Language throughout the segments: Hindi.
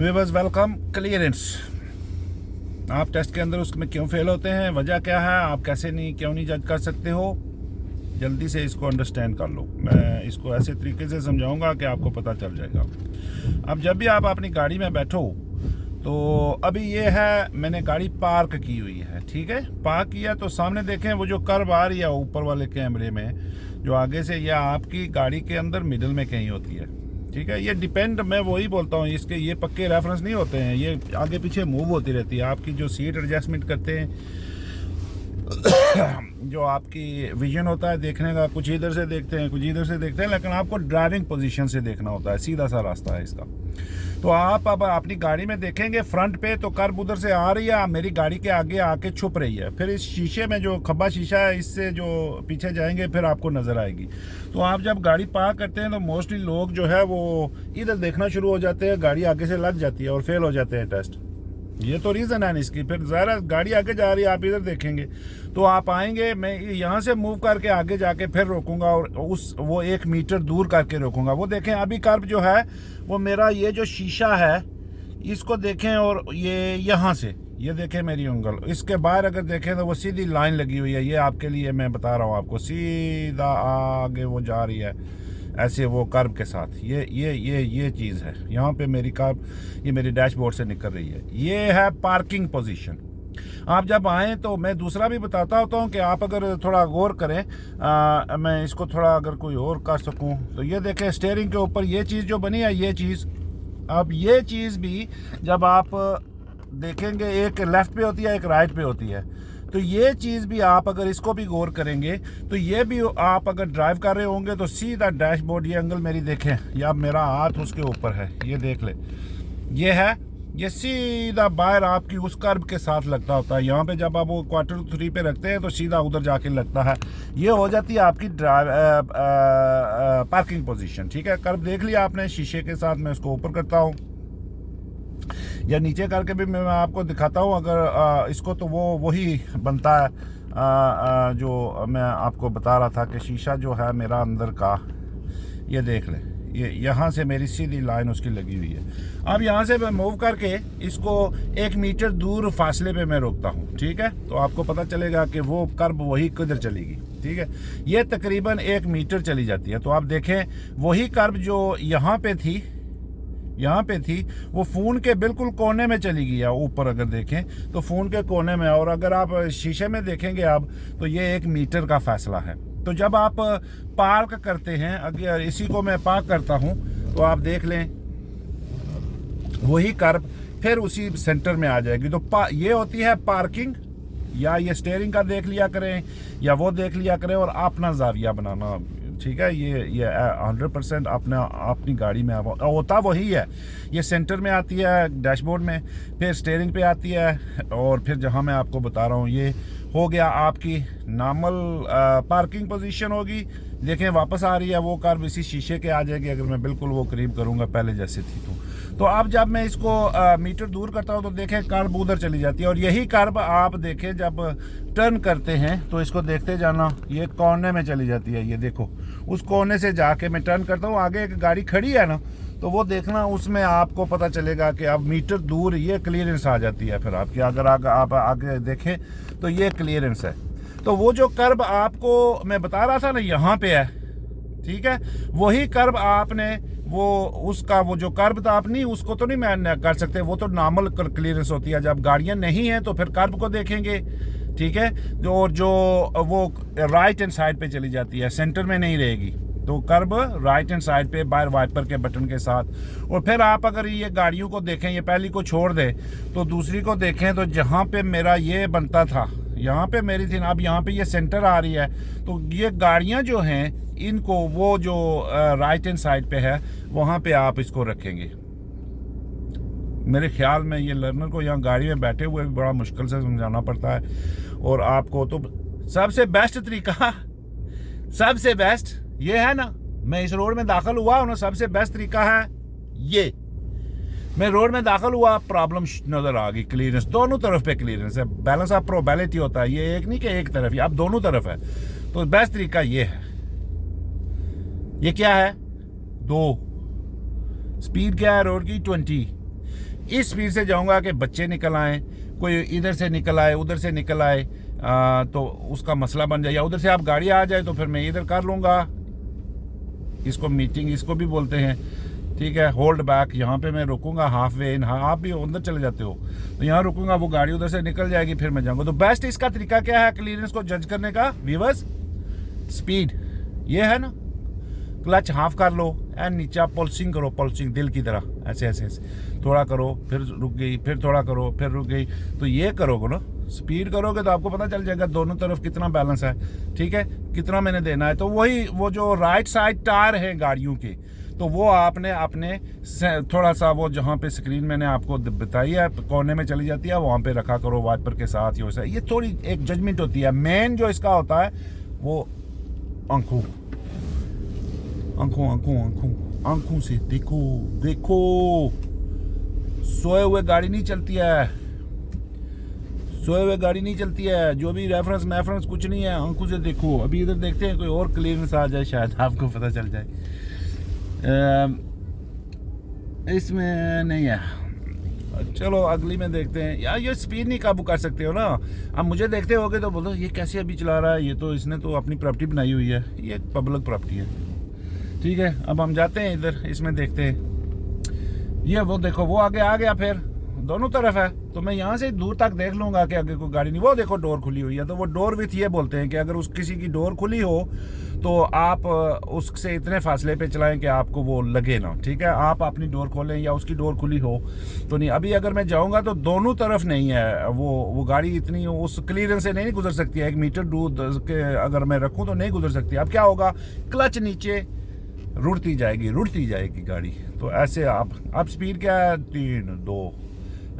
Viewers welcome. क्लियरेंस आप टेस्ट के अंदर उसमें क्यों फेल होते हैं, वजह क्या है, आप कैसे नहीं क्यों नहीं जज कर सकते हो, जल्दी से इसको अंडरस्टैंड कर लो। मैं इसको ऐसे तरीके से समझाऊंगा कि आपको पता चल जाएगा। अब जब भी आप अपनी गाड़ी में बैठो तो अभी ये है, मैंने गाड़ी पार्क की हुई है, ठीक है। पार्क किया तो सामने देखें वो जो कर्व आ रही है ऊपर वाले कैमरे में, जो आगे से या आपकी गाड़ी के अंदर मिडल में कहीं होती है, ठीक है। ये डिपेंड, मैं वही बोलता हूँ, इसके ये पक्के रेफरेंस नहीं होते हैं, ये आगे पीछे मूव होती रहती है। आपकी जो सीट एडजस्टमेंट करते हैं, जो आपकी विजन होता है देखने का, कुछ इधर से देखते हैं कुछ इधर से देखते हैं, लेकिन आपको ड्राइविंग पोजीशन से देखना होता है, सीधा सा रास्ता है इसका। तो आप अब अपनी गाड़ी में देखेंगे फ्रंट पे तो कर्व उधर से आ रही है, मेरी गाड़ी के आगे आके छुप रही है, फिर इस शीशे में जो खब्बा शीशा है इससे जो पीछे जाएंगे फिर आपको नज़र आएगी। तो आप जब गाड़ी पार्क करते हैं तो मोस्टली लोग जो है वो इधर देखना शुरू हो जाते हैं, गाड़ी आगे से लग जाती है और फेल हो जाते हैं टेस्ट। ये तो रीज़न है इसकी। फिर ज़रा गाड़ी आगे जा रही है, आप इधर देखेंगे तो आप आएंगे, मैं यहाँ से मूव करके आगे जाके फिर रोकूंगा और वो 1 मीटर दूर करके रोकूंगा। वो देखें अभी कर्व जो है वो मेरा ये जो शीशा है इसको देखें, और ये यहाँ से ये देखें मेरी उंगल, इसके बाहर अगर देखें तो वो सीधी लाइन लगी हुई है। ये आपके लिए मैं बता रहा हूँ, आपको सीधा आगे वो जा रही है ऐसे वो कर्व के साथ। ये चीज़ है यहाँ पे मेरी कार, ये मेरी डैशबोर्ड से निकल रही है। ये है पार्किंग पोजीशन। आप जब आएँ तो मैं दूसरा भी बताता होता हूँ कि आप अगर थोड़ा गौर करें, मैं इसको थोड़ा अगर कोई और कर सकूँ तो ये देखें स्टीयरिंग के ऊपर ये चीज़ जो बनी है, ये चीज़, अब ये चीज़ भी जब आप देखेंगे एक लेफ़्ट पे होती है एक राइट पे होती है, तो ये चीज़ भी आप अगर इसको भी गौर करेंगे तो ये भी आप अगर ड्राइव कर रहे होंगे तो सीधा डैशबोर्ड, ये एंगल मेरी देखें, या मेरा हाथ उसके ऊपर है, ये देख ले, ये है, ये सीधा बाहर आपकी उस कर्व के साथ लगता होता है। यहाँ पे जब आप वो Q3 पे रखते हैं तो सीधा उधर जाके लगता है। ये हो जाती है आपकी पार्किंग पोजीशन, ठीक है। कर्व देख लिया आपने शीशे के साथ, मैं उसको ऊपर करता हूँ या नीचे करके भी मैं आपको दिखाता हूँ। अगर इसको तो वो वही बनता है जो मैं आपको बता रहा था कि शीशा जो है मेरा अंदर का, ये देख ले, ये यहाँ से मेरी सीधी लाइन उसकी लगी हुई है। अब यहाँ से मैं मूव करके इसको 1 मीटर दूर फासले पे मैं रोकता हूँ, ठीक है। तो आपको पता चलेगा कि वो कर्व वही किधर चलेगी, ठीक है। ये तकरीबन 1 मीटर चली जाती है। तो आप देखें वही कर्व जो यहाँ पे थी वो फ़ोन के बिल्कुल कोने में चली गई है। ऊपर अगर देखें तो फ़ोन के कोने में, और अगर आप शीशे में देखेंगे अब तो ये 1 मीटर का फासला है। तो जब आप पार्क करते हैं, अगर इसी को मैं पार्क करता हूं तो आप देख लें वही कर्व फिर उसी सेंटर में आ जाएगी। तो ये होती है पार्किंग, या ये स्टीयरिंग का देख लिया करें या वो देख लिया करें और अपना जाविया बनाना, ठीक है। ये 100% अपनी गाड़ी में होता वही है। ये सेंटर में आती है डैशबोर्ड में, फिर स्टीयरिंग पे आती है, और फिर जहां मैं आपको बता रहा हूँ ये हो गया आपकी नॉर्मल पार्किंग पोजीशन होगी। देखें वापस आ रही है वो कर्व इसी शीशे के आ जाएगी अगर मैं बिल्कुल वो करीब करूँगा पहले जैसे थी। तो अब जब मैं इसको मीटर दूर करता हूँ तो देखें कर्व उधर चली जाती है, और यही कर्व आप देखें जब टर्न करते हैं तो इसको देखते जाना, ये कोने में चली जाती है। ये देखो उस कोने से जाके मैं टर्न करता हूँ, आगे एक गाड़ी खड़ी है ना, तो वो देखना, उसमें आपको पता चलेगा कि अब मीटर दूर ये क्लियरेंस आ जाती है। फिर आपकी अगर आप आगे देखें तो ये क्लियरेंस है। तो वो जो कर्व आपको मैं बता रहा था ना यहाँ पे है, ठीक है, वही कर्व आपने वो उसका वो जो कर्व था आप नहीं, उसको तो नहीं मैं कर सकते, वो तो नॉर्मल क्लियरेंस होती है। जब गाड़ियाँ नहीं हैं तो फिर कर्व को देखेंगे, ठीक है, जो वो राइट हैंड साइड पे चली जाती है, सेंटर में नहीं रहेगी। तो कर्व राइट हैंड साइड पे बाहर वाइपर के बटन के साथ। और फिर आप अगर ये गाड़ियों को देखें, ये पहली को छोड़ दें तो दूसरी को देखें, तो जहाँ पे मेरा ये बनता था यहाँ पे मेरी थी ना, अब यहाँ पे ये सेंटर आ रही है। तो ये गाड़ियाँ जो हैं इनको वो जो राइट हैंड साइड पे है वहाँ पे आप इसको रखेंगे। मेरे ख्याल में ये लर्नर को यहाँ गाड़ी में बैठे हुए भी बड़ा मुश्किल से समझाना पड़ता है। और आपको तो सबसे बेस्ट तरीका, सबसे बेस्ट ये है ना, मैं इस रोड में दाखिल हुआ हूँ ना, सबसे बेस्ट तरीका है ये, मैं रोड में दाखिल हुआ, प्रॉब्लम नज़र आ गई, क्लियरेंस दोनों तरफ पे क्लियरेंस है, बैलेंस ऑफ प्रोबेबिलिटी होता है, ये एक नहीं कि एक तरफ ही, आप दोनों तरफ है। तो बेस्ट तरीका ये है। ये क्या है, 2 स्पीड क्या है रोड की 20, इस स्पीड से जाऊंगा कि बच्चे निकल आए, कोई इधर से निकल आए, उधर से निकल आए, तो उसका मसला बन जाए, या उधर से आप गाड़ी आ जाए तो फिर मैं इधर कर लूँगा। इसको मीटिंग इसको भी बोलते हैं, ठीक है। होल्ड बैक, यहाँ पे मैं रुकूंगा हाफ वे इन, आप भी अंदर चले जाते हो तो यहाँ रुकूंगा, वो गाड़ी उधर से निकल जाएगी, फिर मैं जाऊँगा। तो बेस्ट इसका तरीका क्या है क्लियरेंस को जज करने का व्यूअर्स? स्पीड ये है ना, क्लच हाफ कर लो एंड नीचे पल्सिंग करो, पल्सिंग दिल की तरह, ऐसे ऐसे ऐसे थोड़ा करो, फिर रुक गई, फिर थोड़ा करो, फिर रुक गई। तो ये करोगे ना, स्पीड करोगे तो आपको पता चल जाएगा दोनों तरफ कितना बैलेंस है, ठीक है, कितना मैंने देना है। तो वही वो जो राइट साइड टायर है गाड़ियों के, तो वो आपने अपने थोड़ा सा वो जहाँ पे स्क्रीन मैंने आपको बताई है कोने में चली जाती है, वहाँ पे रखा करो वाइपर के साथ। ये थोड़ी एक जजमेंट होती है। मेन जो इसका होता है वो आंखों आंखों आंखों आंखों आंखों से देखो, देखो सोए हुए गाड़ी नहीं चलती है, सोए हुए गाड़ी नहीं चलती है। जो भी रेफरेंस मैफरेंस कुछ नहीं है, आंखों से देखो। अभी इधर देखते हैं कोई और क्लियरेंस आ जाए, शायद आपको पता चल जाए। इसमें नहीं है, चलो अगली में देखते हैं। यार ये स्पीड नहीं काबू कर सकते हो ना, अब मुझे देखते होगे तो बोलो ये कैसे अभी चला रहा है, ये तो इसने तो अपनी प्रॉपर्टी बनाई हुई है, ये पब्लिक प्रॉपर्टी है, ठीक है। अब हम जाते हैं इधर, इसमें देखते हैं। ये वो देखो, वो आगे आ गया, फिर दोनों तरफ है, तो मैं यहाँ से दूर तक देख लूँगा कि आगे कोई गाड़ी नहीं। वो देखो डोर खुली हुई है, तो वो डोर विथ ये बोलते हैं कि अगर उस किसी की डोर खुली हो तो आप उससे इतने फासले पे चलाएं कि आपको वो लगे ना, ठीक है। आप अपनी डोर खोलें या उसकी डोर खुली हो तो नहीं। अभी अगर मैं जाऊँगा तो दोनों तरफ नहीं है, वो गाड़ी इतनी उस क्लियरेंस से नहीं गुजर सकती है। 1 मीटर दूर के अगर मैं रखूँ तो नहीं गुजर सकती। अब क्या होगा, क्लच नीचे रुड़ती जाएगी गाड़ी। तो ऐसे आप स्पीड क्या है, 3 2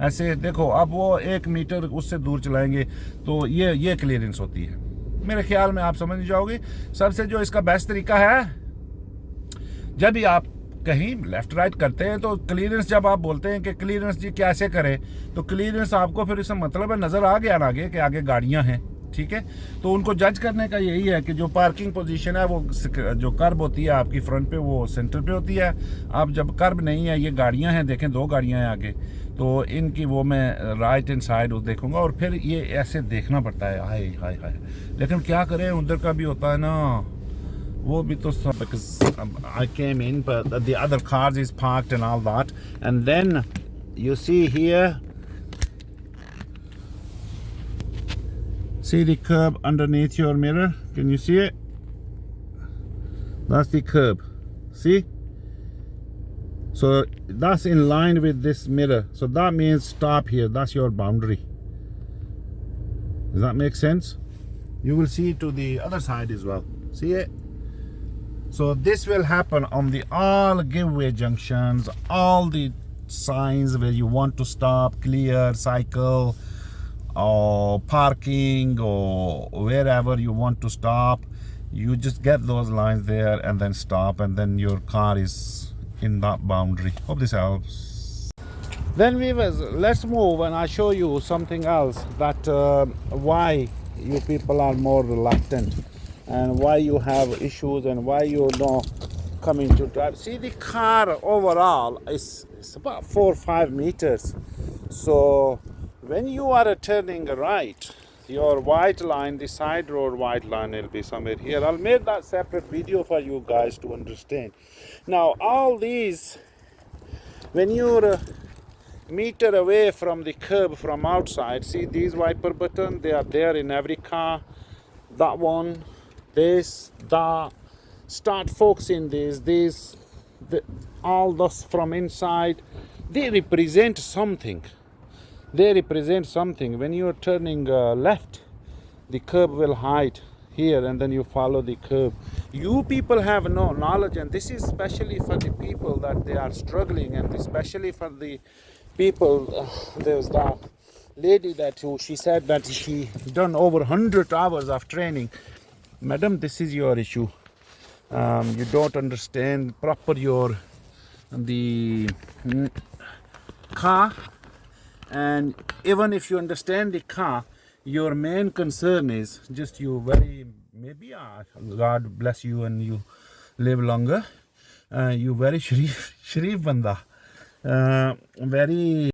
ऐसे देखो। अब वो 1 मीटर उससे दूर चलाएंगे तो ये क्लियरेंस होती है। मेरे ख्याल में आप समझ जाओगे। सबसे जो इसका बेस्ट तरीका है, जब भी आप कहीं लेफ्ट राइट करते हैं तो क्लियरेंस, जब आप बोलते हैं कि क्लियरेंस जी कैसे करें, तो क्लियरेंस आपको फिर इसका मतलब है नज़र आ गया ना आगे कि आगे गाड़ियां हैं, ठीक है। तो उनको जज करने का यही है कि जो पार्किंग पोजीशन है, वो जो कर्ब होती है आपकी फ्रंट पे, वो सेंटर पे होती है। अब जब कर्ब नहीं है, ये गाड़ियां हैं, देखें 2 गाड़ियां हैं आगे, तो इनकी वो मैं राइट हैंड साइड देखूंगा, और फिर ये ऐसे देखना पड़ता है। हाय हाय हाय, लेकिन क्या करें, उधर का भी होता है ना, वो भी तो सब। I came in but the other cars is parked and all that, and then you see here, see the curb underneath your mirror, can you see it? That's the curb, see? So that's in line with this mirror, so that means stop here, that's your boundary. Does that make sense? You will see to the other side as well, see it? So this will happen on the all giveaway junctions, all the signs where you want to stop, clear, cycle, or parking, or wherever you want to stop. You just get those lines there and then stop, and then your car is in that boundary. Hope this helps. Then viewers, let's move and I'll show you something else, that why you people are more reluctant and why you have issues and why you're not coming to drive. See, the car overall is about 4 or 5 meters. So when you are turning right, your white line, the side road white line will be somewhere here. I'll make that separate video for you guys to understand. Now all these, when you're meter away from the curb from outside, see these wiper buttons, they are there in every car. That one, this, that, start focusing these, all those from inside, they represent something. They represent something. When you are turning left, the curb will hide here, and then you follow the curb. You people have no knowledge, and this is especially for the people that they are struggling, and especially for the people. There's that lady that she said that she done over 100 hours of training. Madam, this is your issue. You don't understand proper the car, and even if you understand the car, your main concern is just you very maybe God bless you and you live longer. You very sharif banda, very